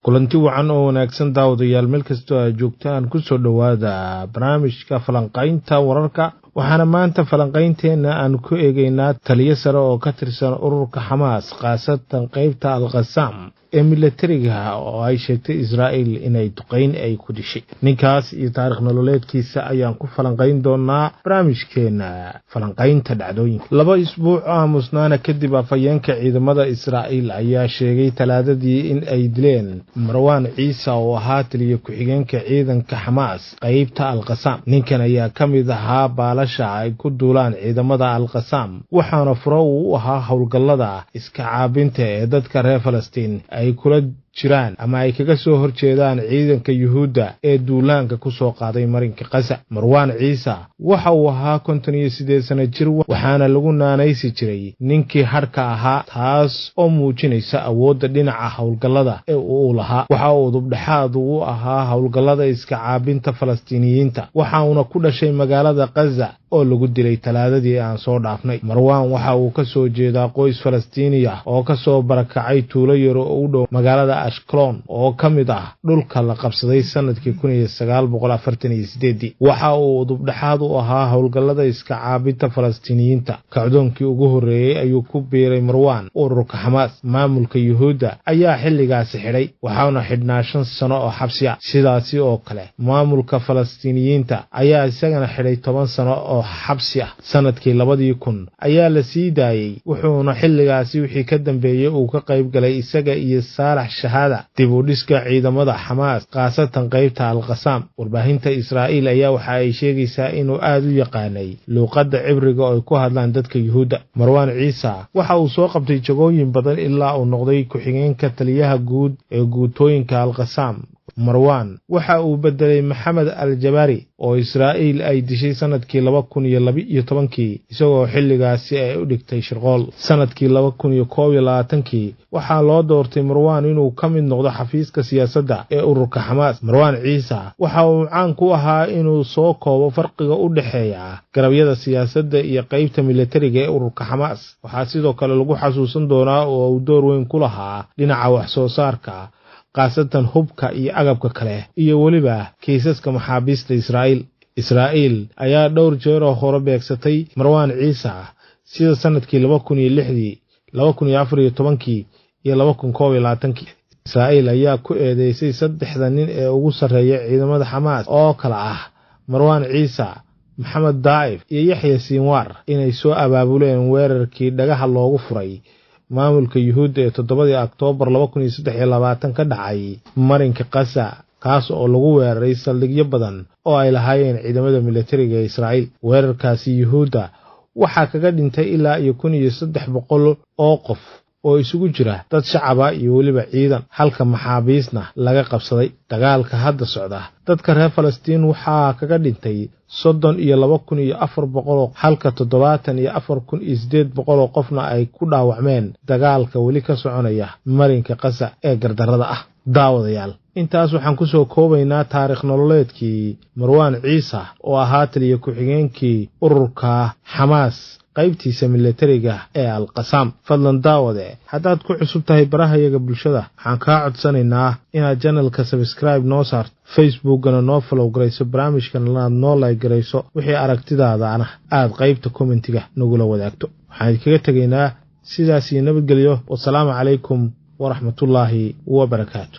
kulanti wacan oo wanaagsan daawadayaal meel kastoo aad joogtaan ku soo dhawaada barnaamijka falanqaynta wararka waxaana maanta falanqaynteena aan ku eegaynaa taliye sare oo ka tirsan ururka Xamaas qaasatan qaybta al-Qassam ee militariga oo ay sheegtay Israa'iil inay duqeyn ay ku dishay ninkaas iyo taariikh nololeedkiisa ayaan ku falanqayn doonaa barnaamijkeena falanqaynta dhacdooyinka laba isbuuc aamusnaana kadib afayeenka ciidamada Israa'iil ayaa sheegay talaadadii in ay dileen Marwan Ciise oo ahaa taliye ku-xigeenka ciidanka Xamaas qaybta al-Qassam ninkan ayaa ka mid ahaa baalasha ay ku duulaan ciidamada al-Qassam waxaana furo u ahaa howlgallada iska caabinta ee dadka reer Falastiin ay kula jiraan ama ay kaga soo horjeedaan ciidanka Yuhuudda ee duulaanka ku soo qaaday marinka Gaza. Marwan Ciise waxa uu ahaa 58 sano jir waxaana lagu naanaysi jiray ninkii harka ahaa taas oo muujinaysa awoodda dhinaca howlgallada ee uu lahaa. Waxa uu dubdhaxaad u ahaa howlgallada iska caabinta Falastiiniyiinta waxaana ku dhashay magaalada Gaza oo lagu dilay talaadadii aan soo dhaafnay. Marwan waxa uu ka soo jeedaa qoys Falastiini ah oo ka soo barakacay tuulo yar oo u dhow magaalada Ashkelon oo ka mid ah dhulka la qabsaday sanadkii 1948. waxa uu dubdhaxaad u ahaa howlgallada iska caabinta Falastiiniyiinta. Kacdoonkii ugu horeeyay ayuu ku biiray Marwan ururka Xamaas. Maamulka Yuhuudda ayaa xilligaas xidhay waxaana xidhnaa 5 sano oo xabsi ah. sidaasi oo kale maamulka Falastiiniyiinta ayaa isagana xidhay 10 sano oo xabsi ah. sanadkii 2000 ayaa la sii daayay wuxuuna xilligaasi wixii ka dambeeyay uu ka qayb galay isaga iyo Saalax shahada dib u dhiska ciidamada Xamaas qaasatan qaybta al-Qassam. warbaahinta Israa'iil ayaa waxa ay sheegaysaa inuu aad u yaqaanay luqadda cibriga oo ay ku hadlaan dadka Yuhuudda. Marwan Ciise waxa uu soo qabtay jagooyin badan ilaa uu noqday ku-xigeenka taliyaha guud ee guutooyinka al-Qassam. Marwan waxa uu bedelay Maxamed al-Jabari oo Israa'iil ay dishay sanadkii 2012 isagoo xilligaasi ay u dhigtay shirqool. sanadkii 2021 waxa loo doortay Marwan inuu ka mid noqdo xafiiska siyaasadda ee ururka Xamaas. Marwan Ciise waxa uu caan ku ahaa inuu soo koobo farqiga u dhaxeeya garabyada siyaasadda iyo qaybta militariga ee ururka Xamaas. waxa sidoo kale lagu xasuusan doonaa oo uu door weyn ku lahaa dhinaca wax soo saarka qaasatan hubka iyo agabka kale iyo waliba kiisaska maxaabiista Israa'iil ayaa dhowr jeer oo hore beegsatay Marwan Ciise sida sanadkii 2006 2014 iyo 2021. Israa'iil ayaa ku eedeysay 3 nin ee ugu sareeya ciidamada Xamaas oo kala ah Marwan Ciise, Maxamed Daa'if iyo Yaxya Sinwar inay soo abaabuleen weerarkii dhagaha loogu furay maamulka Yuhuudda ee 7 Oktoobar 2023 ka dhacay marinka Gaza kaas oo lagu weeraray saldhigyo badan oo ay lahaayeen ciidamada militariga ee Israa'iil. weerarkaasi Yuhuudda waxa kaga dhintay ilaa 1300 oo qof oo isugu jira dad shacaba iyo waliba ciidan halka maxaabiisna laga qabsaday. dagaalka hadda socda dadka reer Falastiin waxa kaga dhintay 32,400 halka 74,800 qofna ay ku dhaawacmeen dagaalka wali ka soconaya marinka Gaza ee gardarada ah. daawadayaal intaas waxaan ku soo koobaynaa taariikh nololeedkii Marwan Ciise oo ahaa taliye ku-xigeenkii ururka Xamaas qaybtiisa militariga ee al-Qassam. fadlan daawade haddaad ku cusub tahay barahayaga bulshada waxaan kaa codsanaynaa inaad channelka subscribe noo saarto, facebookana noo follow garayso, barnaamijkana noo like garayso, wixii aragtidaadana aad qaybta commentiga nagula wadaagto. waxaan kaga tegaynaa sidaas iyo nabadgelyo. wassalaamu calaykum waraxmatullaahi wabarakaatu.